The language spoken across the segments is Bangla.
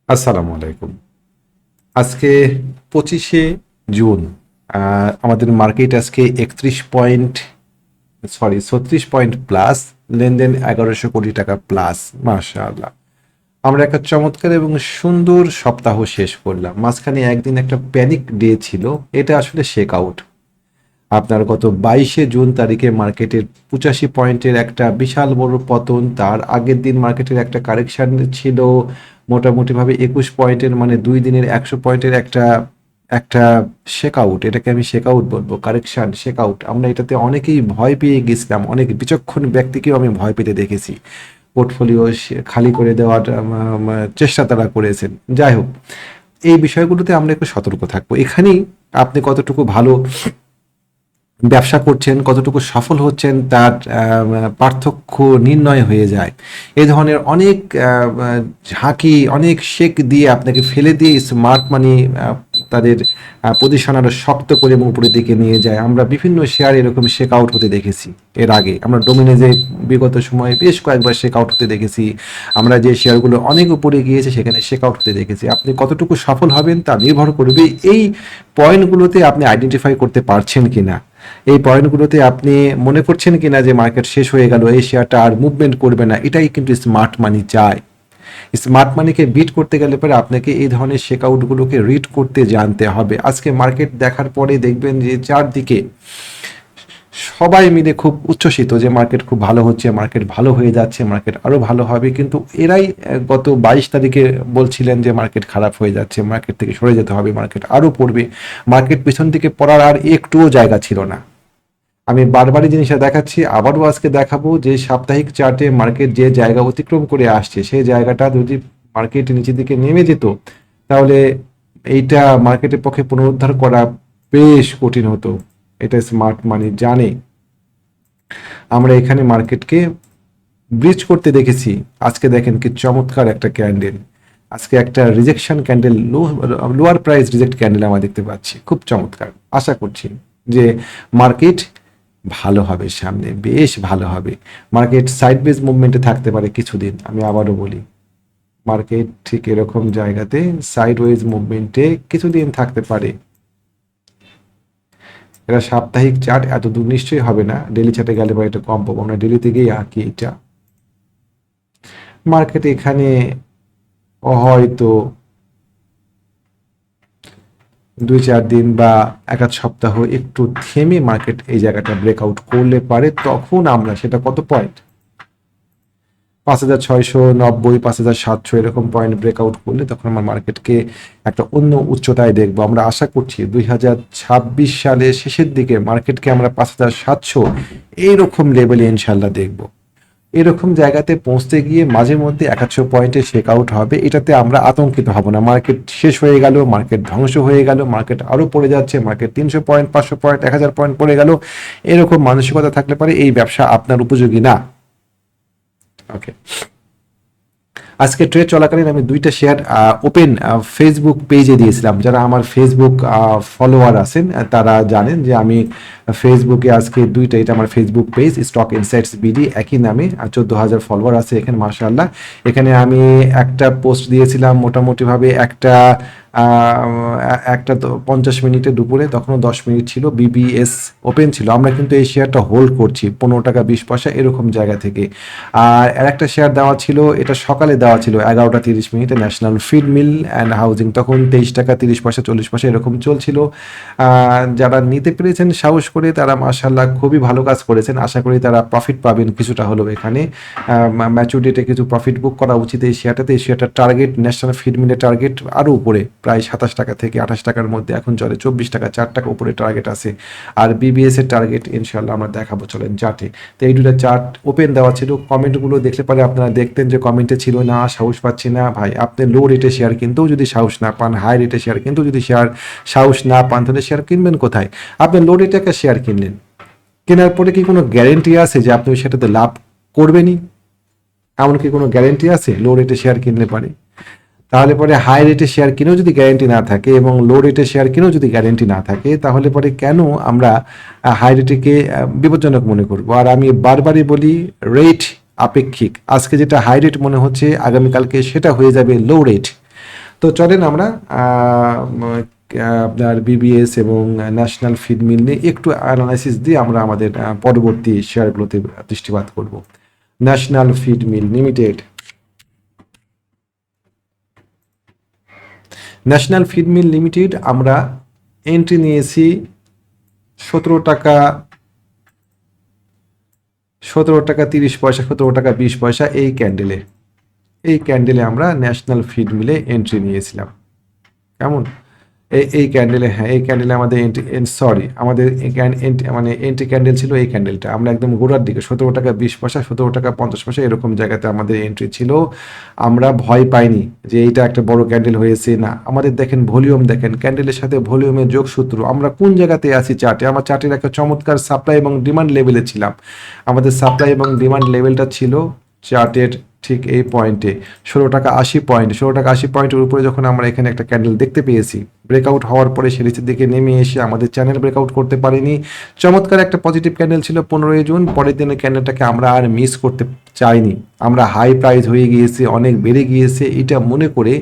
আসসালামু আলাইকুম। আজকে 25শে জুন। আমাদের মার্কেট আজকে 31 পয়েন্ট, সরি 36 পয়েন্ট প্লাস, লেনদেন 1100 কোটি টাকা প্লাস। মাশাআল্লাহ, আমরা একটা চমৎকার এবং সুন্দর সপ্তাহ শেষ করলাম। মাঝখানে একদিন একটা প্যানিক ডে ছিল, এটা আসলে শেক আউট। আপনার গত 22শে জুন তারিখে মার্কেটের 85 পয়েন্টের একটা বিশাল বড় পতন, তার আগের দিন মার্কেটের একটা কারেকশন ছিল মোটামুটিভাবে 21 পয়েন্টের, মানে 2 দিনের 100 পয়েন্টের একটা একটা শেক আউট। এটাকে আমি শেক আউট বলবো, কারেকশন শেক আউট। আমরা এটাতে অনেকেই ভয় পেয়ে গেছিলাম, অনেক বিচক্ষণ ব্যক্তিকেও আমি ভয় পেতে দেখেছি। পোর্টফোলিও খালি করে দেওয়ার চেষ্টা তারা করেছেন। যাই হোক, এই বিষয়গুলোতে আমরা একটু সতর্ক থাকবো। এখানেই আপনি কতটুকু ভালো ব্যবসা করছেন, কতটুকু সফল হচ্ছেন, তার পার্থক্য নির্ণয় হয়ে যায়। এই ধরনের অনেক ঝাঁকি, অনেক শেক দিয়ে আপনাকে ফেলে দিয়ে স্মার্ট মানি তাদের পজিশন আরো শক্ত করে এবং উপরের দিকে নিয়ে যায়। আমরা বিভিন্ন শেয়ার এরকম শেক আউট হতে দেখেছি। এর আগে আমরা ডোমিনেজে বিগত সময়ে বেশ কয়েকবার শেক আউট হতে দেখেছি। আমরা যে শেয়ারগুলো অনেক উপরে গিয়েছে সেখানে শেক আউট হতে দেখেছি। আপনি কতটুকু সফল হবেন তা নির্ভর করবে এই পয়েন্টগুলোতে আপনি আইডেন্টিফাই করতে পারছেন কিনা। এই পয়েন্টগুলোতে আপনি মনে করছেন কিনা যে মার্কেট শেষ হয়ে গেল, এই শেয়ারটা আর মুভমেন্ট করবে না। এটাই কিন্তু স্মার্ট মানি চায়। স্মার্ট মানিকে বিট করতে গেলে পরে আপনাকে এই ধরনের শেকআউটগুলোকে রিড করতে জানতে হবে। আজকে মার্কেট দেখার পরে দেখবেন যে চারদিকে সবাই মিলে খুব উচ্ছ্বসিত যে মার্কেট খুব ভালো হচ্ছে, মার্কেট ভালো হয়ে যাচ্ছে, মার্কেট আরও ভালো হবে। কিন্তু এরাই গত 22 তারিখে বলছিলেন যে মার্কেট খারাপ হয়ে যাচ্ছে, মার্কেট থেকে সরে যেতে হবে, মার্কেট আরও পড়বে। মার্কেট পিছন থেকে পড়ার আর একটুও জায়গা ছিল না। আমি বারবারই জিনিসটা দেখাচ্ছি, আবারও আজকে দেখাবো যে সাপ্তাহিক চার্টে মার্কেট যে জায়গা অতিক্রম করে আসছে, সেই জায়গাটা যদি মার্কেট নিচের দিকে নেমে যেত, তাহলে এইটা মার্কেটের পক্ষে পুনরুদ্ধার করা বেশ কঠিন হতো। এটা স্মার্ট মানি জানে। আমরা এখানে মার্কেটকে ব্রিজ করতে দেখেছি। আজকে দেখেন কি চমৎকার একটা ক্যান্ডেল, আজকে একটা rejection candle, lower price reject candle আমরা দেখতে পাচ্ছি, খুব চমৎকার। আশা করছি যে মার্কেট ভালো হবে, সামনে বেশ ভালো হবে। মার্কেট সাইডওয়েজ মুভমেন্টে থাকতে পারে কিছুদিন। আমি আবারও বলি, মার্কেট ঠিক এরকম জায়গাতে সাইডওয়েজ মুভমেন্টে কিছুদিন থাকতে পারে। এটা সাপ্তাহিক চার্ট, এত দূর নিশ্চয়ই হবে না। ডেলি চার্টে গেলে পরে এটা কম পাবো, আমরা ডেলিতে গিয়ে আঁকি এটা। মার্কেট এখানে হয়তো 2-4 দিন বা এক আধ সপ্তাহ একটু থেমে মার্কেট এই জায়গাটা ব্রেকআউট করলে পারে, তখন আমরা সেটা কত পয়েন্ট, 5,690, 5,700 এরকম পয়েন্ট ব্রেকআউট করলে তখন আমার মার্কেটকে একটা অন্য উচ্চতায় দেখবো। আমরা আশা করছি 2026 সালের শেষের দিকে মার্কেটকে আমরা 5,700 এইরকম লেভেলে ইনশাল্লাহ দেখবো। এরকম জায়গাতে পৌঁছতে গিয়ে মাঝে মধ্যে 100 পয়েন্টে শেক আউট হবে, এটাতে আমরা আতঙ্কিত হব না। মার্কেট শেষ হয়ে গেল, মার্কেট ধ্বংস হয়ে গেল, মার্কেট আরও পড়ে যাচ্ছে, মার্কেট 300 পয়েন্ট, 500 পয়েন্ট, 1,000 পয়েন্ট পড়ে গেল, এরকম মানসিকতা থাকলে পারে এই ব্যবসা আপনার উপযোগী না। ওকে, আজকে ট্রেড চলাকালীন আমি 2টা শেয়ার ওপেন ফেসবুক পেজে দিয়েছিলাম। যারা আমার ফেসবুক ফলোয়ার আছেন তারা জানেন যে আমি ফেসবুকে আজকে 2টা, এটা আমার Facebook page stock insights BD, একই নামে, 14,000 ফলোয়ার আছে এখানে মাশাআল্লাহ। এখানে আমি একটা পোস্ট দিয়েছিলাম মোটামুটিভাবে একটা একটা 50 মিনিটে দুপুরে, তখনও 10 মিনিট ছিল, বিবিএস ওপেন ছিল। আমরা কিন্তু এই শেয়ারটা হোল্ড করছি 15 টাকা 20 পয়সা এরকম জায়গা থেকে। আর একটা শেয়ার দেওয়া ছিল, এটা সকালে দেওয়া ছিল 11টা 30 মিনিটে, National Feed Mill and housing, তখন 23 টাকা 30 পয়সা 40 পয়সা এরকম চলছিল। যারা নিতে পেরেছেন সাহস করে, তারা মাশাআল্লাহ খুবই ভালো কাজ করেছেন। আশা করি তারা প্রফিট পাবেন কিছুটা হলেও। এখানে ম্যাচুরিটিতে কিছু প্রফিট বুক করা উচিত এই শেয়ারটাতে। এই শেয়ারটার টার্গেট, ন্যাশনাল ফিড মিলের টার্গেট আরও উপরে, প্রায় 27 টাকা থেকে 28 টাকার মধ্যে এখন চলে, 24 টাকা, 4 টাকা উপরে টার্গেট আছে। আর বিবিএস এর টার্গেট ইনশাল্লাহ আমরা দেখাবো, চলেন চার্টে। তো এই 2টা চার্ট ওপেন দেওয়া ছিল। কমেন্টগুলো দেখলে পারে আপনারা দেখতেন যে কমেন্টে ছিল, না সাহস পাচ্ছি না ভাই। আপনি লো রেটে শেয়ার কিনতেও যদি সাহস না পান, হাই রেটে শেয়ার কিনতেও যদি সাহস না পান, তাহলে শেয়ার কিনবেন কোথায়? আপনি লো রেটে একটা শেয়ার কিনলেন, কেনার পরে কি কোনো গ্যারেন্টি আছে যে আপনি সেটাতে লাভ করবেনই? এমন কি কোনো গ্যারেন্টি আছে লো রেটে শেয়ার কিনলে পারে? তাহলে পরে হাই রেটে শেয়ার কিনেও যদি গ্যারেন্টি না থাকে এবং লো রেটে শেয়ার কিনেও যদি গ্যারেন্টি না থাকে, তাহলে পরে কেন আমরা হাই রেটেকে বিপজ্জনক মনে করব? আর আমি বারবারই বলি, রেট আপেক্ষিক। আজকে যেটা হাই রেট মনে হচ্ছে, আগামীকালকে সেটা হয়ে যাবে লো রেট। তো চলেন আমরা আপনার বিবিএস এবং ন্যাশনাল ফিড মিল নিয়ে একটু অ্যানালাইসিস দিয়ে আমরা আমাদের পরবর্তী শেয়ারগুলোতে দৃষ্টিপাত করব। National Feed Mill Limited, National Feed Mill Limited আমরা এন্ট্রি নিয়েছি 17 টাকা 30 পয়সা, 17 টাকা 20 পয়সা এই ক্যান্ডেলে আমরা ন্যাশনাল ফিড মিলে এন্ট্রি নিয়েছিলাম। কেমন? এই ক্যান্ডেলে, হ্যাঁ এই ক্যান্ডেলে আমাদের আমাদের মানে এন্ট্রি ক্যান্ডেল ছিল এই ক্যান্ডেলটা। আমরা একদম গোড়ার দিকে 17 টাকা 20 পয়সা, 17 টাকা 50 পয়সা এরকম জায়গাতে আমাদের এন্ট্রি ছিল। আমরা ভয় পাইনি যে এইটা একটা বড় ক্যান্ডেল হয়েছে, না। আমাদের দেখেন ভলিউম, দেখেন ক্যান্ডেলের সাথে ভলিউমের যোগসূত্র, আমরা কোন জায়গাতে আছি চার্টে। আমার চার্টের একটা চমৎকার সাপ্লাই এবং ডিমান্ড লেভেলে ছিলাম। আমাদের সাপ্লাই এবং ডিমান্ড লেভেলটা ছিল চার্টের ঠিক এই পয়েন্টে 16 টাকা 80 পয়েন্ট, 16 টাকা 80 পয়েন্টের উপরে যখন আমরা এখানে একটা ক্যান্ডেল দেখতে পেয়েছি, ব্রেকআউট হওয়ার পরে সে নিচের দিকে নেমে এসে আমাদের চ্যানেল ব্রেকআউট করতে পারেনি। চমৎকার একটা পজিটিভ ক্যান্ডেল ছিল 15 জুন। পরের দিনের ক্যান্ডেলটাকে আমরা আর মিস করতে চাইনি। আমরা হাই প্রাইস হয়ে গিয়েছে, অনেক বেড়ে গিয়েছে, এটা মনে করে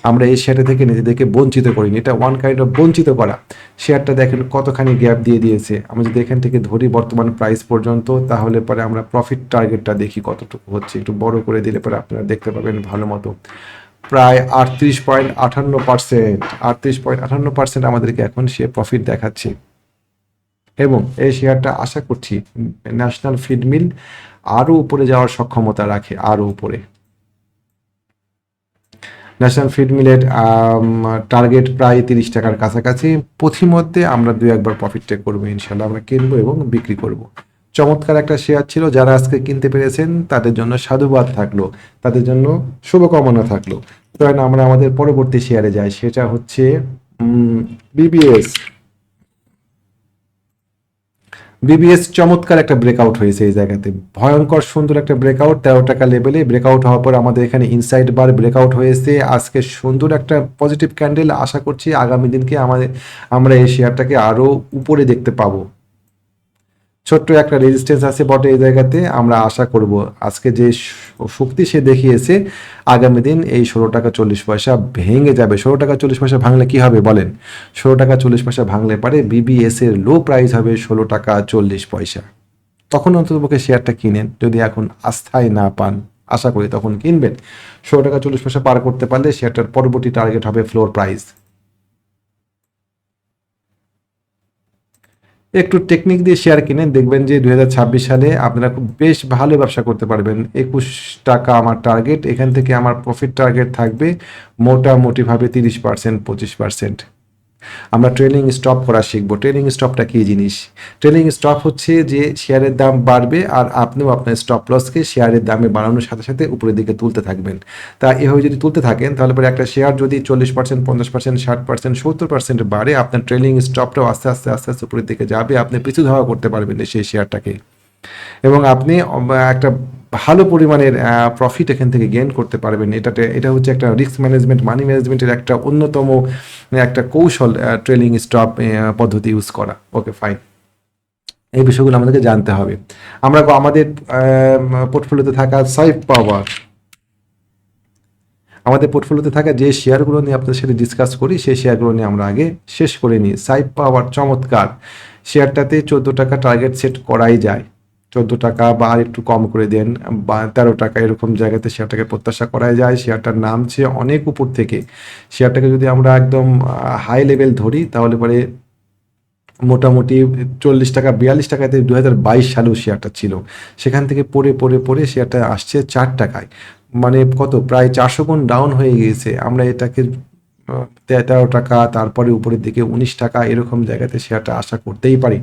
আমরা এই শেয়ারটা থেকে নিজেদেরকে বঞ্চিত করিনি। এটা ওয়ান কাইন্ড অফ বঞ্চিত করা। শেয়ারটা দেখেন কতখানি গ্যাপ দিয়ে দিয়েছে। আমরা যদি এখান থেকে ধরি বর্তমান প্রাইস পর্যন্ত, তাহলে পরে আমরা প্রফিট টার্গেটটা দেখি কতটুকু হচ্ছে। একটু বড় করে দিলে পরে আপনারা দেখতে পাবেন ভালো মতো। প্রায় 38.58%, 38.58% আমাদেরকে এখন সে প্রফিট দেখাচ্ছে। এবং এই শেয়ারটা আশা করছি ন্যাশনাল ফিড মিল আরও উপরে যাওয়ার সক্ষমতা রাখে, আরও উপরে। ন্যাশনাল ফিড মিলের টার্গেট প্রায় 30 টাকার কাছাকাছি। পথিমধ্যে আমরা 2-1বার প্রফিট টেক করবো ইনশাল্লাহ। আমরা কিনবো এবং বিক্রি করব। চমৎকার একটা শেয়ার ছিল। যারা আজকে কিনতে পেরেছেন তাদের জন্য সাধুবাদ থাকলো, তাদের জন্য শুভকামনা থাকলো। তো আমরা আমাদের পরবর্তী শেয়ারে যাই, সেটা হচ্ছে বিবিএস। বিবিএস চমৎকার একটা ব্রেকআউট হয়েছে এই জায়গাতে, ভয়ঙ্কর সুন্দর একটা ব্রেকআউট। 13 টাকা লেভেলে ব্রেকআউট হওয়ার পর আমাদের এখানে ইনসাইড বার ব্রেকআউট হয়েছে। আজকে সুন্দর একটা পজিটিভ ক্যান্ডেল। আশা করছি আগামী দিনকে আমরা এই শেয়ারটাকে আরও উপরে দেখতে পাবো। ছোট্ট একটা রেজিস্ট্যান্স আছে বটে এই জায়গাতে। আমরা আশা করব আজকে যে শক্তি সে দেখিয়েছে, আগামী দিন এই 16 টাকা 40 পয়সা ভেঙে যাবে। 16 টাকা 40 পয়সা ভাঙলে কি হবে বলেন? 16 টাকা 40 পয়সা ভাঙলে পারে বিবিএস এর লো প্রাইস হবে 16 টাকা 40 পয়সা। তখন অন্ততপক্ষে শেয়ারটা কিনেন, যদি এখন আস্থায় না পান। আশা করি তখন কিনবেন। 16 টাকা 40 পয়সা পার করতে পারলে শেয়ারটার পরবর্তী টার্গেট হবে ফ্লোর প্রাইস। একটু টেকনিক দিয়ে শেয়ার কিনে দেখবেন যে 2026 সালে আপনারা খুব বেশ ভালো ব্যবসা করতে পারবেন। 21 টাকা আমার টার্গেট, এখান থেকে আমার প্রফিট টার্গেট থাকবে মোটামুটিভাবে 30% 25%। আমরা ট্রেলিং স্টপ করা শিখবো। ট্রেলিং স্টপটা কী জিনিস? ট্রেলিং স্টপ হচ্ছে যে শেয়ারের দাম বাড়বে আর আপনিও আপনার স্টপ লসকে শেয়ারের দামে বাড়ানোর সাথে সাথে উপরের দিকে তুলতে থাকবেন। তা এভাবে যদি তুলতে থাকেন তাহলে পরে একটা শেয়ার যদি 40% 50% 60% 70% বাড়ে, আপনার ট্রেলিং স্টপটাও আস্তে আস্তে আস্তে আস্তে উপরের দিকে যাবে। আপনি পিছু ধাওয়া করতে পারবেন সেই শেয়ারটাকে এবং আপনি একটা ভালো পরিমাণের প্রফিট এখান থেকে গেইন করতে পারবেন। এটা হচ্ছে একটা রিস্ক ম্যানেজমেন্ট, মানি ম্যানেজমেন্টের একটা অন্যতম একটা কৌশল, ট্রেলিং স্টপ পদ্ধতি ইউজ করা। ওকে ফাইন, এই বিষয়গুলো আমাদেরকে জানতে হবে। আমরা আমাদের পোর্টফোলিওতে থাকা আমাদের পোর্টফোলিওতে থাকা যে শেয়ারগুলো নিয়ে আপনাদের সাথে ডিসকাস করি, সেই শেয়ারগুলো নিয়ে আমরা আগে শেষ করে নিই। সাইফ পাওয়ার চমৎকার শেয়ারটাতে 14 টাকা টার্গেট সেট করাই যায়। 14 টাকা বা আর একটু কম করে দেন বা 13 টাকা এরকম জায়গাতে শেয়ারটাকে প্রত্যাশা করা যায়। শেয়ারটার নামছে অনেক উপর থেকে। শেয়ারটাকে যদি আমরা একদম হাই লেভেল ধরি তাহলে পরে মোটামুটি 40 টাকা 42 টাকাতে 2022 সালেও শেয়ারটা ছিল। সেখান থেকে পড়ে শেয়ারটা আসছে 4 টাকায়, মানে কত প্রায় 400 গুণ ডাউন হয়ে গিয়েছে। আমরা এটাকে 13 টাকা, তারপরে উপরের দিকে 19 টাকা এরকম জায়গাতে শেয়ারটা আশা করতেই পারি।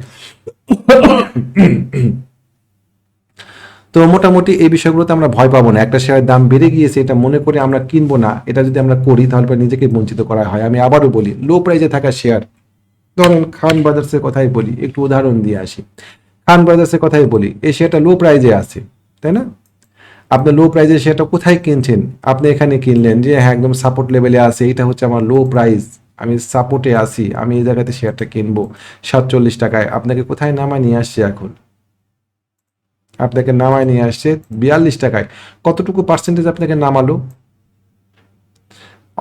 তো মোটামুটি এই বিষয়গুলোতে আমরা ভয় পাবো না। একটা শেয়ারের দাম বেড়ে গিয়েছে এটা মনে করে আমরা কিনবো না। এটা যদি আমরা করি তাহলে নিজেকে বঞ্চিত করা হয়। আমি আবারও বলি, লো প্রাইসে থাকা শেয়ার, ধরেন খান ব্রাদার্সের কথাই বলি, একটু উদাহরণ দিয়ে আসি। খান ব্রাদার্সের কথাই বলি, এই শেয়ারটা লো প্রাইজে আছে, তাই না? আপনি লো প্রাইজে শেয়ারটা কোথায় কিনছেন? আপনি এখানে কিনলেন যে হ্যাঁ একদম সাপোর্ট লেভেলে আছে, এটা হচ্ছে আমার লো প্রাইস, আমি সাপোর্টে আসি, আমি এই জায়গাতে শেয়ারটা কিনবো 47 টাকায়। আপনাকে কোথায় নামায় নিয়ে আসছে এখন? আপনাকে নামায় নিয়ে আসছে 42 টাকায়। কতটুকু পার্সেন্টেজ আপনাকে নামালো?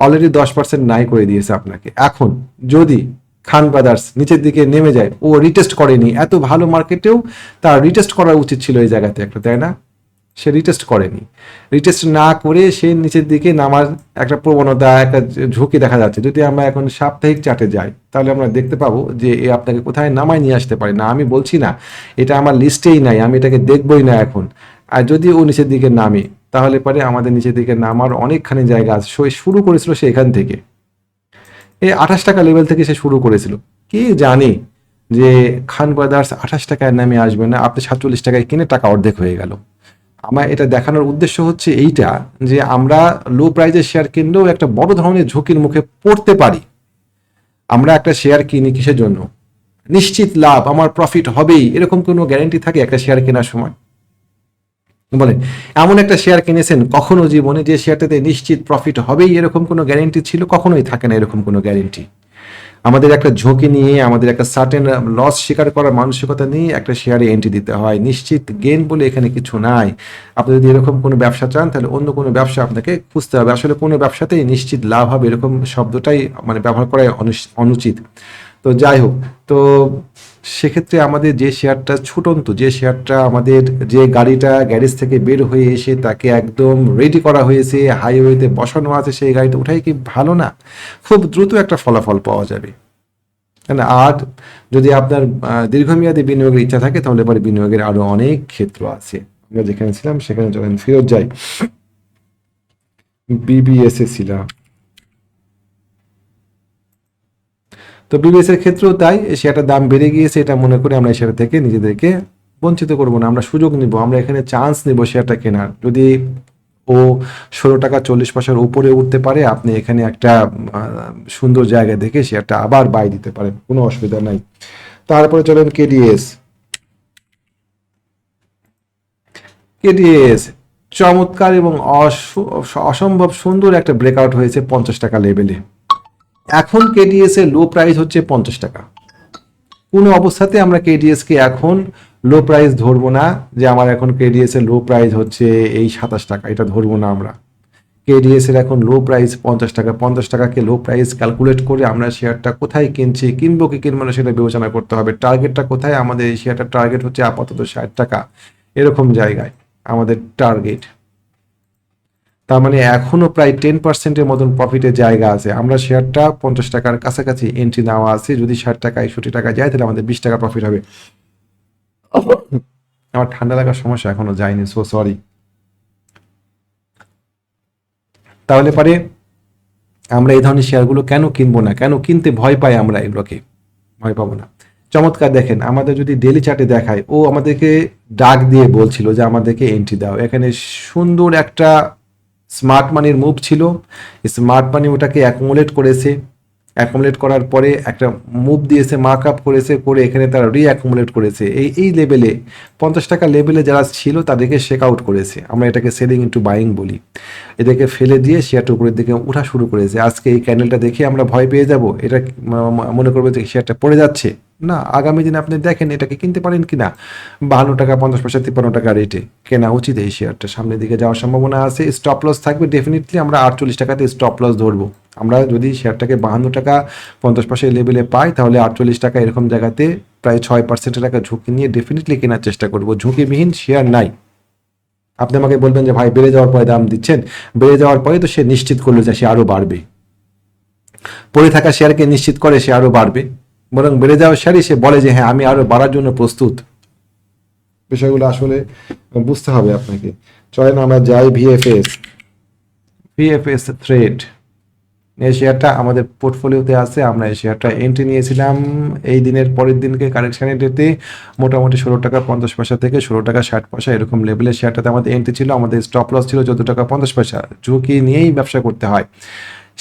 অলরেডি 10% নাই করে দিয়েছে আপনাকে। এখন যদি খান ব্রাদার্স নিচের দিকে নেমে যায়, ও রিটেস্ট করেনি, এত ভালো মার্কেটেও তার রিটেস্ট করা উচিত ছিল এই জায়গাতে একটা, তাই না? সে রিটেস্ট করেনি, রিটেস্ট না করে সে নিচের দিকে নামার একটা প্রবণতা, একটা ঝুঁকি দেখা যাচ্ছে। যদি আমরা এখন সাপ্তাহিক চার্টে যাই তাহলে আমরা দেখতে পাবো যে এ আপনাকে কোথায় নামায় নিয়ে আসতে পারে না। আমি বলছি না, এটা আমার লিস্টেই নাই, আমি এটাকে দেখবই না এখন। আর যদি ও নিচের দিকে নামে তাহলে পরে আমাদের নিচের দিকে নামার অনেকখানি জায়গা আছে। শুরু করেছিল সে এখান থেকে, এই 28 টাকা লেভেল থেকে সে শুরু করেছিল। কি জানি যে খান ব্রাদার্স 28 টাকায় নামে আসবে না, আপনি 47 টাকায় কিনে টাকা অর্ধেক হয়ে গেল। আমার এটা দেখানোর উদ্দেশ্য হচ্ছে এইটা, যে আমরা লো প্রাইজের শেয়ার কিনলেও একটা বড় ধরনের ঝুঁকির মুখে পড়তে পারি। আমরা একটা শেয়ার কিনি কিসের জন্য? নিশ্চিত লাভ, আমার প্রফিট হবেই, এরকম কোনো গ্যারান্টি থাকে একটা শেয়ার কেনার সময়? বলেন, এমন একটা শেয়ার কিনেছেন কখনো জীবনে যে শেয়ারটাতে নিশ্চিত প্রফিট হবেই, এরকম কোনো গ্যারান্টি ছিল? কখনোই থাকে না এরকম কোনো গ্যারান্টি। আমাদের একটা ঝুঁকি নিয়ে, আমাদের একটা সার্টেন লস স্বীকার করার মানসিকতা নিয়ে একটা শেয়ারে এন্ট্রি দিতে হয়। নিশ্চিত গেইন বলে এখানে কিছু নাই। আপনি যদি এরকম কোনো ব্যবসা চান তাহলে অন্য কোনো ব্যবসা আপনাকে খুঁজতে হবে। আসলে কোনো ব্যবসাতেই নিশ্চিত লাভ হবে এরকম শব্দটাই মানে ব্যবহার করাই অনুচিত। তো যাই হোক, তো সেক্ষেত্রে আমাদের যে শেয়ারটা ছুটন্ত, যে শেয়ারটা আমাদের, যে গাড়িটা গ্যারেজ থেকে বের হয়ে এসে তাকে একদম রেডি করা হয়েছে, হাইওয়েতে বসানো আছে, সেই গাড়িতে ওঠাই কি ভালো না? খুব দ্রুত একটা ফলাফল পাওয়া যাবে। আর যদি আপনার দীর্ঘমেয়াদী বিনিয়োগের ইচ্ছা থাকে তাহলে পরে বিনিয়োগের আরো অনেক ক্ষেত্র আছে। আমরা যেখানে ছিলাম সেখানে যখন ফেরত যাই, বিবিএস এ ছিলাম, তো বিবিএস এর ক্ষেত্রেও তাই, শেয়ারটার দাম বেড়ে গিয়েছে, এটা মনে করে আমরা শেয়ার থেকে নিজেদেরকে বঞ্চিত করব না, আমরা সুযোগ নিব, আমরা এখানে চান্স নিব শেয়ারটা কেনার। যদি ও 16 টাকা 40 পয়সার উপরে উঠতে পারে, আপনি এখানে একটা সুন্দর জায়গা দেখে শেয়ারটা আবার বাই দিতে পারেন, কোনো অসুবিধা নাই। তারপরে চলেন কেডিএস। কেডিএস চমৎকার এবং অসম্ভব সুন্দর একটা ব্রেকআউট হয়েছে 50 টাকা লেভেলে। এখন কেডিএস এর লো প্রাইস হচ্ছে 50 টাকা। কোনো অবস্থাতে আমরা কেডিএস কে এখন লো প্রাইস ধরবো না, যে আমার এখন কেডিএস এর লো প্রাইস হচ্ছে এই 27 টাকা, এটা ধরবো না আমরা। কেডিএস এর এখন লো প্রাইস 50 টাকা। 50 টাকাকে লো প্রাইস ক্যালকুলেট করে আমরা শেয়ারটা কোথায় কিনছি, কিনবো কি কিনবো না সেটা বিবেচনা করতে হবে। টার্গেটটা কোথায়? আমাদের এই শেয়ারটার টার্গেট হচ্ছে আপাতত 60 টাকা, এরকম জায়গায় আমাদের টার্গেট। তার মানে এখনো প্রায় 10%-এর মতন প্রফিটের জায়গা আছে। আমরা শেয়ারটা 50 টাকার কাছাকাছি এন্ট্রি নেওয়া আছে, যদি 60 টাকা 61 টাকা যায় তাহলে আমাদের 20 টাকা প্রফিট হবে। আমার ঠান্ডা লাগার সমস্যা এখনো যায়নি, সো সরি। তাহলে পরে আমরা এই ধরনের শেয়ারগুলো কেন কিনবো না, কেন কিনতে ভয় পাই আমরা? এগুলোকে ভয় পাবো না। চমৎকার দেখেন, আমাদের যদি ডেলি চার্টে দেখায়, ও আমাদেরকে ডাক দিয়ে বলছিল যে আমাদেরকে এন্ট্রি দাও। এখানে সুন্দর একটা স্মার্ট মানির মুভ ছিল, স্মার্ট মানি ওটাকে অ্যাকুমুলেট করেছে, অ্যাকুমুলেট করার পরে একটা মুভ দিয়েছে, মার্ক আপ করেছে, করে এখানে তারা রিঅ্যাকুমুলেট করেছে। এই লেভেলে 50 টাকা লেভেলে যারা ছিল তাদেরকে শেক আউট করেছে। আমরা এটাকে সেলিং ইন্টু বাইং বলি। এদেরকে ফেলে দিয়ে শেয়ারটা উপরের দিকে ওঠা শুরু করেছে। আজকে এই ক্যান্ডেলটা দেখে আমরা ভয় পেয়ে যাব, এটা মনে করবো যে শেয়ারটা পড়ে যাচ্ছে না। আগামী দিনে আপনি দেখেন এটাকে কিনতে পারেন কিনা। 52 টাকা 50 পয়সা 53 টাকা রেটে কেনা উচিত এই শেয়ারটা, সামনের দিকে যাওয়ার সম্ভাবনা আছে। স্টপ লস থাকবে ডেফিনেটলি, আমরা 48 টাকাতে স্টপ লস ধরবো। আমরা যদি শেয়ারটাকে 52 টাকা 50 পয়সা লেভেলে পাই তাহলে 48 টাকা এরকম জায়গাতে প্রায় 6%-এর টাকা ঝুঁকি নিয়ে ডেফিনেটলি কেনার চেষ্টা করবো। ঝুঁকিবিহীন শেয়ার নাই। আপনি আমাকে বলবেন যে ভাই বেড়ে যাওয়ার পরে দাম দিচ্ছেন, বেড়ে যাওয়ার পরে তো সে নিশ্চিত করলো যে সে আরো বাড়বে। পড়ে থাকা শেয়ারকে নিশ্চিত করে সে আরো বাড়বে, বরং বেড়ে যাওয়ার শেয়ারই সে বলে যে হ্যাঁ আমি আরো বাড়ার জন্য প্রস্তুত। বিষয়গুলো আসলে বুঝতে হবে আপনাকে। চলেন আমরা যাই ভিএফএস। ভিএফএস থ্রেড, এই শেয়ারটা আমাদের পোর্টফোলিওতে আছে। আমরা এই শেয়ারটা এন্ট্রি নিয়েছিলাম এই দিনের পরের দিনকে কারেকশনের ডেতে, মোটামুটি 16 টাকা 50 পয়সা থেকে 16 টাকা 60 পয়সা এরকম লেভেলের শেয়ারটাতে আমাদের এন্ট্রি ছিল। আমাদের স্টপ লস ছিল 14 টাকা 50 পয়সা। ঝুঁকি নিয়েই ব্যবসা করতে হয়।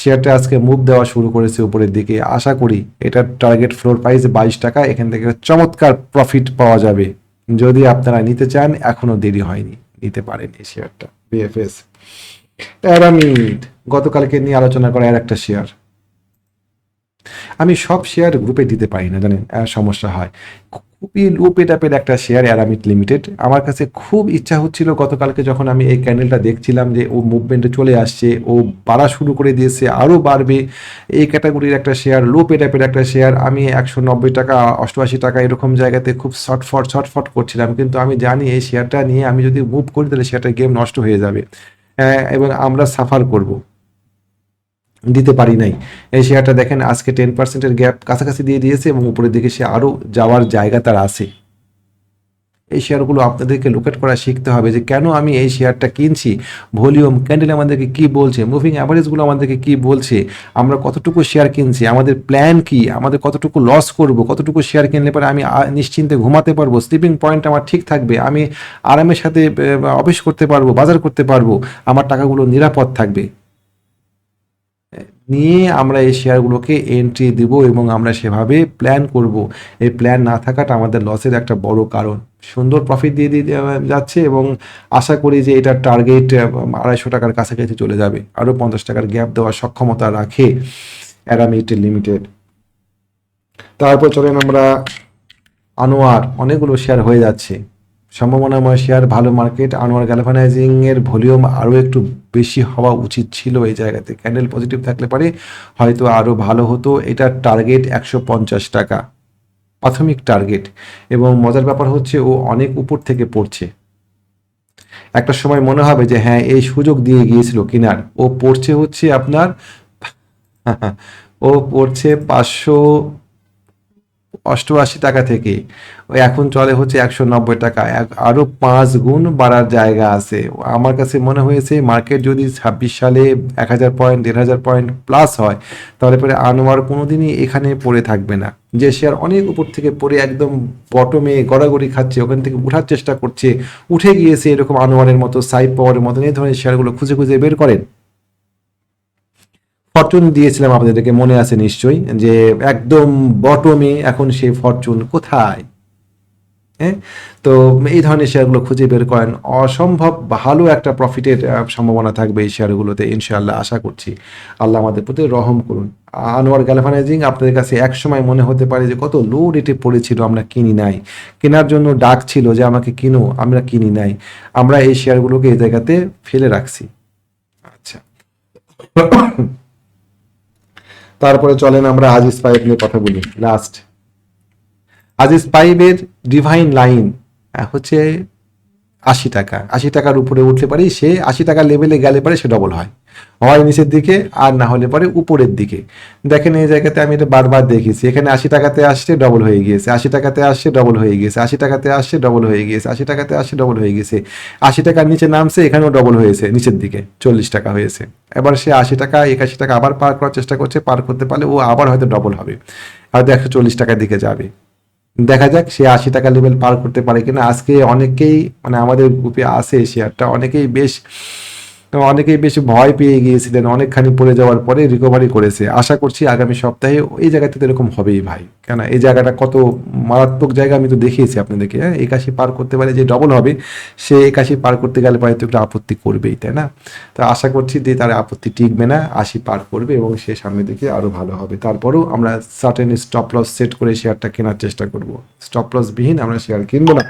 শেয়ারটা আজকে মুভ দেওয়া শুরু করেছে উপরের দিকে। আশা করি এটার টার্গেট ফ্লোর প্রাইস 22 টাকা, এখান থেকে চমৎকার প্রফিট পাওয়া যাবে। যদি আপনারা নিতে চান এখনো দেরি হয়নি, নিতে পারেন এই শেয়ারটা। বিএফএস প্যারামিড গতকালকে নিয়ে আলোচনা করা আর একটা শেয়ার। আমি সব শেয়ার গ্রুপে দিতে পারি না জানেন, সমস্যা হয়। খুবই লো পেটাপের একটা শেয়ার অ্যারামিড লিমিটেড। আমার কাছে খুব ইচ্ছা হচ্ছিল গতকালকে যখন আমি এই ক্যান্ডেলটা দেখছিলাম যে ও মুভমেন্টে চলে আসছে, ও বাড়া শুরু করে দিয়েছে, আরও বাড়বে, এই ক্যাটাগরির একটা শেয়ার, লো পেটাপের একটা শেয়ার, আমি 190 টাকা 88 টাকা এরকম জায়গাতে খুব শর্টফট করছিলাম, কিন্তু আমি জানি এই শেয়ারটা নিয়ে আমি যদি মুভ করি তাহলে শেয়ারটার গেম নষ্ট হয়ে যাবে এবং আমরা সাফার করব, দিতে পারি নাই। এই শেয়ারটা দেখেন আজকে 10%-এর গ্যাপ কাছাকাছি দিয়ে দিয়েছে এবং উপরের দিকে সে আরও যাওয়ার জায়গা তার আছে। এই শেয়ারগুলো আপনাদেরকে লোকেট করা শিখতে হবে যে কেন আমি এই শেয়ারটা কিনছি, ভলিউম ক্যান্ডেল আমাদেরকে কি বলছে, মুভিং অ্যাভারেজগুলো আমাদেরকে কি বলছে, আমরা কতটুকু শেয়ার কিনছি, আমাদের প্ল্যান কি, আমাদের কতটুকু লস করব, কতটুকু শেয়ার কিনলে পরে আমি নিশ্চিন্তে ঘুমাতে পারবো, স্লিপিং পয়েন্ট আমার ঠিক থাকবে, আমি আরামের সাথে অফিস করতে পারবো, বাজার করতে পারবো, আমার টাকাগুলো নিরাপদ থাকবে, নিয়ে আমরা এই শেয়ারগুলোকে এন্ট্রি দিব এবং আমরা সেভাবে প্ল্যান করব। এই প্ল্যান না থাকাটা আমাদের লসের একটা বড় কারণ। সুন্দর প্রফিট দিয়ে দিয়ে যাচ্ছে এবং আশা করি যে এটার টার্গেট 250 টাকার কাছাকাছি চলে যাবে, আরও 50 টাকার গ্যাপ দেওয়ার সক্ষমতা রাখে অ্যারামিড লিমিটেড। তারপর চলেন আমরা আনোয়ার, অনেকগুলো শেয়ার হয়ে যাচ্ছে, সম্ভাবনাময় শেয়ার, ভালো মার্কেট। আনোয়ার গ্যালভানাইজিং এর ভলিউম আরও একটু বেশি হওয়া উচিত ছিল এই জায়গাতে, ক্যান্ডেল পজিটিভ থাকলে পারে হয়তো আরও ভালো হতো। এটার টার্গেট 150 টাকা প্রাথমিক টার্গেট, এবং মজার ব্যাপার হচ্ছে ও অনেক উপর থেকে পড়ছে। একটা সময় মনে হবে যে হ্যাঁ এই সুযোগ দিয়ে গিয়েছিল কেনার, ও পড়ছে হচ্ছে আপনার ও পড়ছে 588 টাকা থেকে, ওই এখন চলে হচ্ছে 190 টাকা, আরও 5 গুণ বাড়ার জায়গা আছে। আমার কাছে মনে হয়েছে মার্কেট যদি 26 সালে 1000 পয়েন্ট 1500 পয়েন্ট প্লাস হয় তাহলে পরে আনোয়ার কোনোদিনই এখানে পড়ে থাকবে না। যে শেয়ার অনেক উপর থেকে পড়ে একদম বটমে গড়াগড়ি খাচ্ছে, ওখান থেকে উঠার চেষ্টা করছে, উঠে গিয়েছে, এরকম আনোয়ারের মতো, সাইপ পাওয়ারের মতো এই ধরনের শেয়ারগুলো খুঁজে খুঁজে বের করেন। ফরচুন দিয়েছিলাম আপনাদেরকে, মনে আছে নিশ্চয়ই, যে একদম বটমে এখন সেই ফরচুন কোথায়। হ্যাঁ, তো এই ধরনের শেয়ারগুলো খুঁজে বের করেন, অসম্ভব ভালো একটা প্রফিটের সম্ভাবনা থাকবে এই শেয়ারগুলোতে ইনশাআল্লাহ, আশা করছি। আল্লাহ আমাদের প্রতি রহম করুন। আনোয়ার গ্যালভানাইজিং আপনাদের কাছে এক সময় মনে হতে পারে যে কত লো রেটে পড়েছিল, আমরা কিনি নাই, কেনার জন্য ডাক ছিল যে আমাকে কিনো, আমরা কিনি নাই, আমরা এই শেয়ারগুলোকে এই জায়গাতে ফেলে রাখছি। আচ্ছা, তারপরে চলেন আমরা আজিজ পাইপ নিয়ে কথা বলি লাস্ট। আজিজ পাইপের ডিভাইন লাইন হচ্ছে 80 টাকা, 80 টাকার উপরে উঠলে পারে সে 80 টাকার লেভেলে গেলে পারে সে ডবল হয়, হয় নিচের দিকে আর না হলে পরে উপরের দিকে। দেখেন এই জায়গাতে আমি এটা বারবার দেখেছি, এখানে 80 টাকাতে আসছে ডবল হয়ে গিয়েছে, 80 টাকাতে আসছে ডবল হয়ে গিয়েছে, 80 টাকাতে আসছে ডবল হয়ে গিয়েছে, 80 টাকাতে আসছে ডবল হয়ে গেছে, 80 টাকার নিচে নামছে, এখানেও ডবল হয়েছে, নিচের দিকে 40 টাকা হয়েছে। এবার সে 80 টাকা 81 টাকা আবার পার করার চেষ্টা করছে, পার করতে পারলে ও আবার হয়তো ডবল হবে, হয়তো 140 টাকার দিকে যাবে। দেখা যাক সে 80 টাকা লেভেল পার করতে পারে কিনা। আজকে অনেকেই মানে আমাদের গ্রুপে আছে শেয়ারটা, অনেকেই বেশ ভয় পেয়ে গিয়েছিলেন, অনেকখানি পড়ে যাওয়ার পরে রিকভারি করেছে। আশা করছি আগামী সপ্তাহে এই জায়গাতে এরকম হবেই ভাই, কেন এই জায়গাটা কত মারাত্মক জায়গা আমি তো দেখিয়েছি আপনাদেরকে। হ্যাঁ, 81 পার করতে পারে যে ডবল হবে, সে 81 পার করতে গেলে হয়তো একটু আপত্তি করবেই, তাই না? তো আশা করছি যে তার আপত্তি টিকবে না, 80 পার করবে এবং সে সামনের দিকে আরও ভালো হবে। তারপরেও আমরা সার্টেন স্টপ লস সেট করে শেয়ারটা কেনার চেষ্টা করব, স্টপ লস বিহীন আমরা শেয়ার কিনবো না।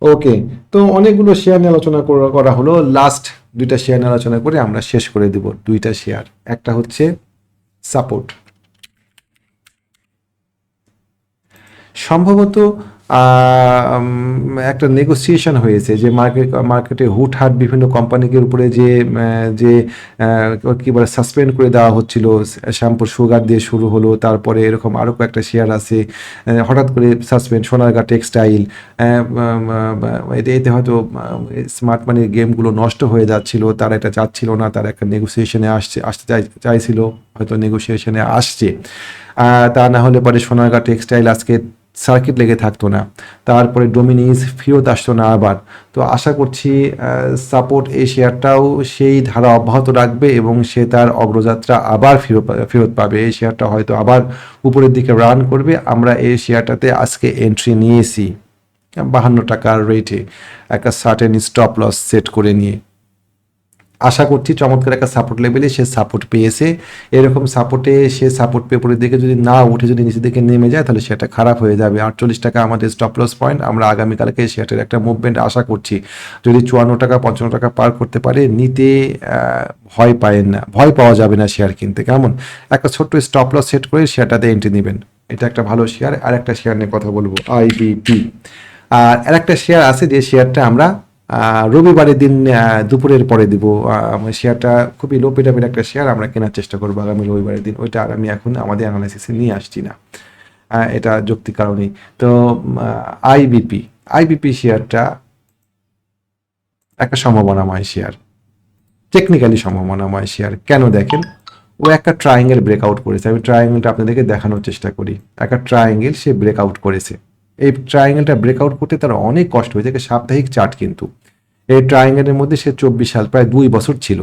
ওকে, তো অনেকগুলো শেয়ার নিয়ে আলোচনা করা হলো, লাস্ট দুইটা শেয়ার নিয়ে আলোচনা করে আমরা শেষ করে দিব। দুইটা শেয়ার, একটা হচ্ছে সাপোর্ট, সম্ভবত একটা নেগোসিয়েশন হয়েছে যে মার্কেটে হুটহাট বিভিন্ন কোম্পানিকে উপরে যে কী বলে সাসপেন্ড করে দেওয়া হচ্ছিল, শ্যাম্পুর সুগার দিয়ে শুরু হলো, তারপরে এরকম আরও কয়েকটা শেয়ার আছে হঠাৎ করে সাসপেন্ড, সোনারগাঁ টেক্সটাইল, এতে হয়তো স্মার্ট মানির গেমগুলো নষ্ট হয়ে যাচ্ছিল, তারা এটা চাচ্ছিল না, তারা একটা নেগোসিয়েশনে আসতে চাইছিল, হয়তো নেগোসিয়েশনে আসছে। তা না হলে পরে সোনারগাঁ টেক্সটাইল আজকে সার্কিট লেগে থাকতো না, তারপরে ডোমিনিস ফেরত আসতো না আবার। তো আশা করছি সাপোর্ট এই শেয়ারটাও সেই ধারা অব্যাহত রাখবে এবং সে তার অগ্রযাত্রা আবার ফেরত পাবে, এই শেয়ারটা হয়তো আবার উপরের দিকে রান করবে। আমরা এই শেয়ারটাতে আজকে এন্ট্রি নিয়েছি 52 টাকার রেটে, একটা সার্টেন স্টপ লস সেট করে নিয়ে। আশা করছি চমৎকার একটা সাপোর্ট লেভেলে সে সাপোর্ট পেয়েছে। এরকম সাপোর্টে সে সাপোর্ট পেয়ে উপরের দিকে যদি না উঠে যদি নিচের দিকে নেমে যায় তাহলে সেটা খারাপ হয়ে যাবে। 48 টাকা আমাদের স্টপ লস পয়েন্ট। আমরা আগামীকালকে শেয়ারটার একটা মুভমেন্ট আশা করছি। যদি 54 টাকা 55 টাকা পার করতে পারে নিতে ভয় পায়েন না, ভয় পাওয়া যাবে না শেয়ার কিনতে। কেমন একটা ছোট্ট স্টপ লস সেট করে শেয়ারটাতে এন্ট্রি নেবেন। এটা একটা ভালো শেয়ার। আর একটা শেয়ার নিয়ে কথা বলবো, আইবিপি। আর একটা শেয়ার আছে যে শেয়ারটা আমরা রবিবারের দিন দুপুরের পরে দিব। শেয়ারটা খুবই লো পেটাপের একটা শেয়ার, আমরা কেনার চেষ্টা করবো আগামী রবিবারের দিন। ওইটা আর আমি এখন আমাদের অ্যানালাইসিসে নিয়ে আসছি না, এটা যৌক্তিক কারণেই। তো আইবিপি আইবিপি শেয়ারটা একটা সম্ভাবনাময় শেয়ার, টেকনিক্যালি সম্ভাবনাময় শেয়ার। কেন দেখেন, ও একটা ট্রায়াঙ্গেল ব্রেকআউট করেছে। আমি ট্রায়াঙ্গেলটা আপনাদেরকে দেখানোর চেষ্টা করি। একটা ট্রায়াঙ্গেল সে ব্রেকআউট করেছে। এই ট্রায়াঙ্গেলটা ব্রেকআউট করতে তার অনেক কষ্ট হয়েছে, সাপ্তাহিক চার্ট কিন্তু। এই ট্রায়াঙ্গেলের মধ্যে সে 24 সাল, প্রায় 2 বছর ছিল।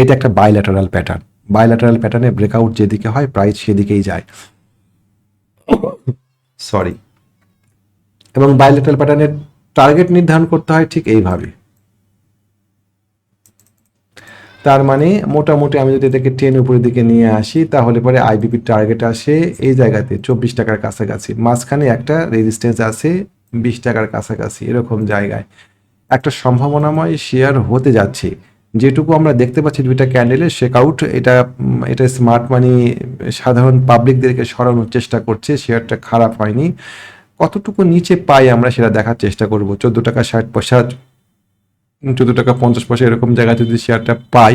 এটা একটা বাইল্যাটারাল প্যাটার্ন। বাইল্যাটারাল প্যাটার্নে ব্রেকআউট যেদিকে হয় প্রাইস সেদিকেই যায়, সরি। এবং বাইল্যাটারাল প্যাটার্নের টার্গেট নির্ধারণ করতে হয় ঠিক এইভাবে। তার মানে মোটামুটি আমি যদি এটাকে 10 উপরের দিকে নিয়ে আসি তাহলে পরে আইবিপির টার্গেট আসে এই জায়গাতে 24 টাকার কাছাকাছি, মাঝখানে একটা রেজিস্ট্যান্স আছে 20 টাকার কাছাকাছি, এরকম জায়গায় একটা সম্ভাবনাময় শেয়ার হতে যাচ্ছে। যেটুকু আমরা দেখতে পাচ্ছি দুইটা ক্যান্ডেলের শেকআউট, এটা স্মার্ট মানি সাধারণ পাবলিকদেরকে সরানোর চেষ্টা করছে। শেয়ারটা খারাপ হয়নি। কতটুকু নিচে পাই আমরা সেটা দেখার চেষ্টা করব। 14 টাকা 60 পয়সা, 14 টাকা 50 পয়সা এরকম জায়গায় যদি শেয়ারটা পাই,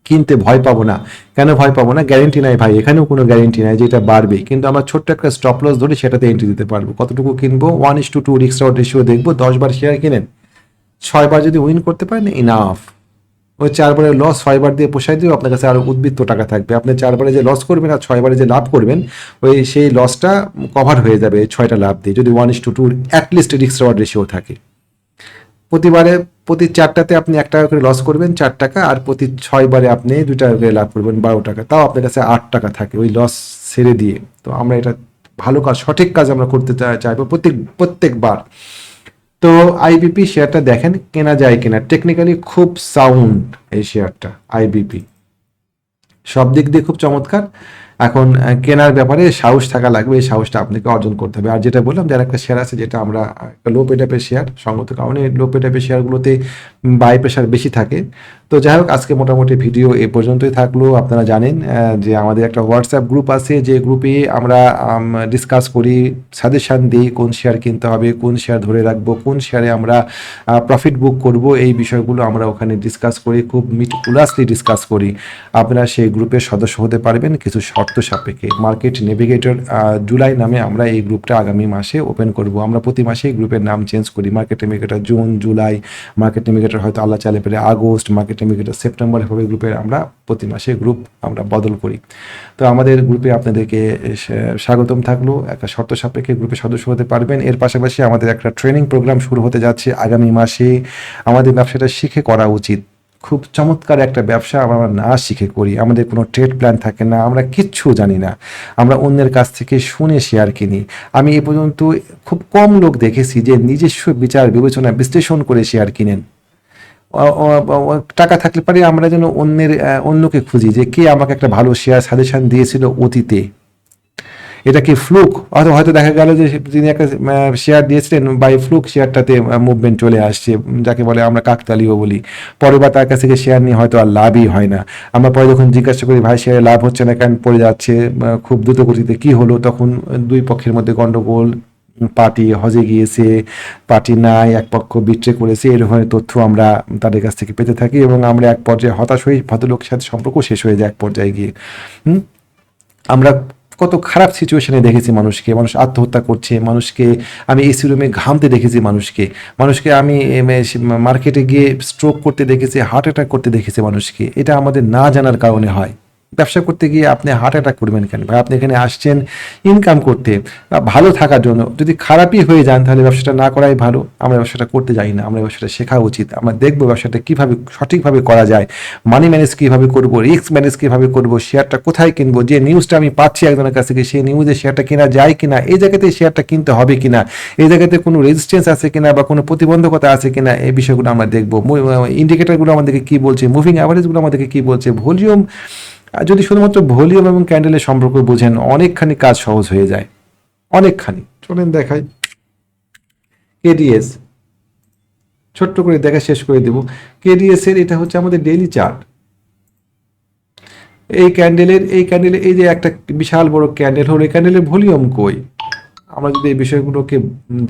কিনতে ভয় পাবো না। কেন ভয় পাবো না? গ্যারেন্টি নাই ভাই, এখানেও কোনো গ্যারেন্টি নাই যে এটা বাড়বে, কিন্তু আমরা ছোট্ট একটা স্টপ লস ধরে সেটাতে এন্ট্রি দিতে পারবো। কতটুকু কিনবো? 1:2 রিস্ক রিওয়ার্ড রেশিও দেখবো। 10 বার শেয়ার কিনেন, 6 বার যদি উইন করতে পারেন ইনাফ। ওই 4 বারের লস 6 বার দিয়ে পোষায় দিয়ে আপনার কাছে আরো উদ্বৃত্ত টাকা থাকবে। আপনি 4 বারে যে লস করবেন আর 6 বারে যে লাভ করবেন, ওই সেই লসটা কভার হয়ে যাবে 6টা লাভ দিয়ে, যদি 1:2 অ্যাটলিস্ট রিস্ক রিওয়ার্ড রেশিও থাকে। প্রতি 4টাতে আপনি 1 টাকা করে লস করবেন 4 টাকা, আর প্রতি 6 বারে আপনি 2 টাকা করে লাভ করবেন 12 টাকা, তাও আপনার কাছে 8 টাকা থাকে ওই লস ছেড়ে দিয়ে। তো আমরা এটা ভালো কাজ, সঠিক কাজ আমরা করতে চাইবো প্রত্যেকবার। তো আইবিপি শেয়ারটা দেখেন কেনা যায় কিনা, টেকনিক্যালি খুব সাউন্ড এই শেয়ারটা আইবিপি, সব দিক দিয়ে খুব চমৎকার। এখন কেনার ব্যাপারে সাহস থাকা লাগবে, এই সাহসটা আপনাকে অর্জন করতে হবে। আর যেটা বললাম, যার একটা শেয়ার আছে যেটা আমরা লো পেটাপের শেয়ার, সঙ্গত কারণে লো পেটাপের শেয়ারগুলোতে বাই প্রেশার বেশি থাকে। তো যাই হোক, আজকে মোটামুটি ভিডিও এ পর্যন্তই থাকলো। আপনারা জানেন যে আমাদের একটা হোয়াটসঅ্যাপ গ্রুপ আছে, যে গ্রুপে আমরা ডিসকাস করি, সাজেশান দিই কোন শেয়ার কিনতে হবে, কোন শেয়ার ধরে রাখবো, কোন শেয়ারে আমরা প্রফিট বুক করব, এই বিষয়গুলো আমরা ওখানে ডিসকাস করি, খুব মিটিকুলাসলি ডিসকাস করি। আপনারা সেই গ্রুপের সদস্য হতে পারবেন কিছু শর্ত সাপেক্ষে। মার্কেট নেভিগেটর জুলাই নামে আমরা এই গ্রুপটা আগামী মাসে ওপেন করব। আমরা প্রতি মাসে এই গ্রুপের নাম চেঞ্জ করি। Market navigator June, July, market navigator হয়তো আল্লাহ চাইলে পেলে আগস্ট, মার্কেট নেভিগেটর সেপ্টেম্বর, এভাবে গ্রুপের আমরা প্রতি মাসে গ্রুপ আমরা বদল করি। তো আমাদের গ্রুপে আপনাদেরকে স্বাগতম থাকলো। একটা শর্ত সাপেক্ষে গ্রুপে সদস্য হতে পারবেন। এর পাশাপাশি আমাদের একটা ট্রেনিং প্রোগ্রাম শুরু হতে যাচ্ছে আগামী মাসে। আমাদের ব্যবসাটা শিখে করা উচিত। খুব চমৎকার একটা ব্যবসা আমরা না শিখে করি, আমাদের কোনো ট্রেড প্ল্যান থাকে না, আমরা কিচ্ছু জানি না, আমরা অন্যের কাছ থেকে শুনে শেয়ার কিনি। আমি এ পর্যন্ত খুব কম লোক দেখেছি যে নিজস্ব বিচার বিবেচনা বিশ্লেষণ করে শেয়ার কিনেন। টাকা থাকলে পারে আমরা যেন অন্যকে খুঁজি যে কে আমাকে একটা ভালো শেয়ার সাজেশন দিয়েছিল অতীতে, এটা কি ফ্লুক? হয়তো দেখা গেল যে তিনি একটা শেয়ার দিয়েছিলেন, বাই ফ্লুক শেয়ারটাতে মুভমেন্ট চলে আসছে, যাকে বলে আমরা কাকতালীয় বলি। পরে বা তার কাছ থেকে শেয়ার নিয়ে হয়তো আর লাভই হয় না। আমরা পরে যখন জিজ্ঞাসা করি ভাই শেয়ারে লাভ হচ্ছে না কেন, পড়ে যাচ্ছে খুব দ্রুত গতিতে, কি হলো? তখন দুই পক্ষের মধ্যে গন্ডগোল, পার্টি হজে গিয়েছে, পার্টি নাই, এক পক্ষ বিট্রে করেছে, এই ধরনের তথ্য আমরা তাদের কাছ থেকে পেতে থাকি, এবং আমরা এক পর্যায়ে হতাশ হয়ে ভদ্রলোকের সাথে সম্পর্ক শেষ হয়ে যায় এক পর্যায়ে গিয়ে। আমরা কত খারাপ সিচুয়েশনে দেখেছি মানুষকে, মানুষ আত্মহত্যা করছে, মানুষকে আমি এসি রুমে ঘামতে দেখেছি, মানুষকে আমি মার্কেটে গিয়ে স্ট্রোক করতে দেখেছি, হার্ট অ্যাটাক করতে দেখেছি মানুষকে। এটা আমাদের না জানার কারণে হয়, ব্যবসা করতে গিয়ে আপনি হার্ট অ্যাটাক করবেন কেন ভাই? আপনি এখানে আসছেন ইনকাম করতে, ভালো থাকার জন্য। যদি খারাপই হয়ে যান তাহলে ব্যবসাটা না করাই ভালো। আমরা ব্যবসাটা করতে যাই না, আমরা ব্যবসাটা শেখা উচিত। আমরা দেখবো ব্যবসাটা কীভাবে সঠিকভাবে করা যায়, মানি ম্যানেজ কীভাবে করবো, রিস্ক ম্যানেজ কীভাবে করবো, শেয়ারটা কোথায় কিনবো, যে নিউজটা আমি পাচ্ছি একজনের কাছ থেকে সেই নিউজে শেয়ারটা কেনা যায় কিনা, এই জায়গাতে শেয়ারটা কিনতে হবে কিনা, এই জায়গাতে কোনো রেজিস্ট্যান্স আছে কিনা বা কোনো প্রতিবন্ধকতা আছে কিনা, এই বিষয়গুলো আমরা দেখবো। ইন্ডিকেটরগুলো আমাদেরকে কী বলছে, মুভিং অ্যাভারেজগুলো আমাদেরকে কী বলছে, ভলিউম। আর যদি শুধুমাত্র ভলিউম এবং ক্যান্ডেলের সম্পর্ক বোঝেন, অনেকখানি কাজ সহজ হয়ে যায়, অনেকখানি। চলেন দেখাই কেডিএস, ছোট্ট করে দেখা শেষ করে দেব। কেডিএস এর এটা হচ্ছে আমাদের ডেইলি চার্ট। এই ক্যান্ডেলের এই যে একটা বিশাল বড় ক্যান্ডেল হলো, এই ক্যান্ডেলের ভলিউম কই? আমরা যদি এই বিষয়গুলোকে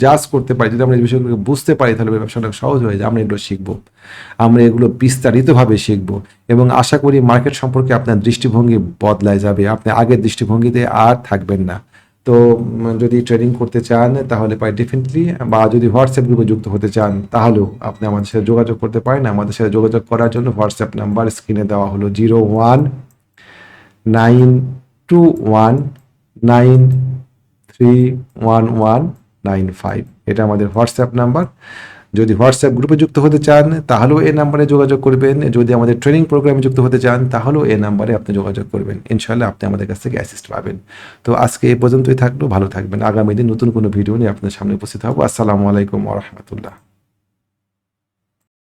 জাজ করতে পারি, যদি আমরা এই বিষয়গুলোকে বুঝতে পারি, তাহলে ব্যবসাটা সহজ হয়ে যায়। আমরা এগুলো শিখবো, আমরা এগুলো বিস্তারিতভাবে শিখবো, এবং আশা করি মার্কেট সম্পর্কে আপনার দৃষ্টিভঙ্গি বদলায় যাবে। আপনি আগের দৃষ্টিভঙ্গিতে আর থাকবেন না। তো যদি ট্রেডিং করতে চান তাহলে পাই ডেফিনেটলি, বা যদি হোয়াটসঅ্যাপ গ্রুপে যুক্ত হতে চান তাহলেও আপনি আমাদের সাথে যোগাযোগ করতে পারেন। আমাদের সাথে যোগাযোগ করার জন্য হোয়াটসঅ্যাপ নাম্বার স্ক্রিনে দেওয়া হলো 0192931195। এটা আমাদের হোয়াটসঅ্যাপ নাম্বার। যদি হোয়াটসঅ্যাপ গ্রুপে যুক্ত হতে চান তাহলেও এই নাম্বারে যোগাযোগ করবেন। যদি আমাদের ট্রেনিং প্রোগ্রামে যুক্ত হতে চান তাহলেও এই নাম্বারে আপনি যোগাযোগ করবেন। ইনশাআল্লাহ আপনি আমাদের কাছ থেকে অ্যাসিস্ট পাবেন। তো আজকে এই পর্যন্তই থাকলো, ভালো থাকবেন। আগামী দিন নতুন কোনো ভিডিও নিয়ে আপনাদের সামনে উপস্থিত হবো। আসসালামু আলাইকুম ওয়া রাহমাতুল্লাহ।